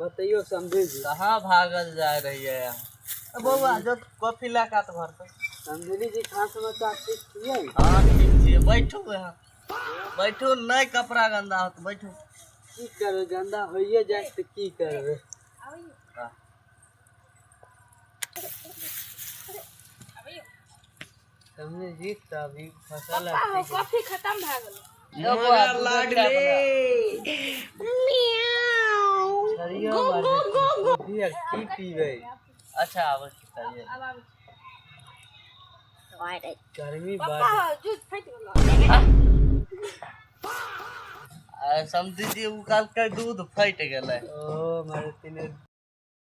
बताइयो समझे जी। कहाँ भागल जा रही है यहाँ बउआ जो कॉफी ला का तो भर तो समझेली जी कहाँ समाचार ठीक छियै? हाँ ठीक है बैठो यहाँ बैठो नहीं कपड़ा गंदा हो तो बैठो की करबै गंदा होइए जाए तो की करबै। समझे जी तो अभी फसल कॉफी खत्म भा गेल। मोरा लाडले गो गो गो गो की पीबै? अच्छा आवाज चाहिए गर्मी पापा बढ़ जूस फट गेल। समझी जी उ काल के दूध फट गेलै ओ मारे तीन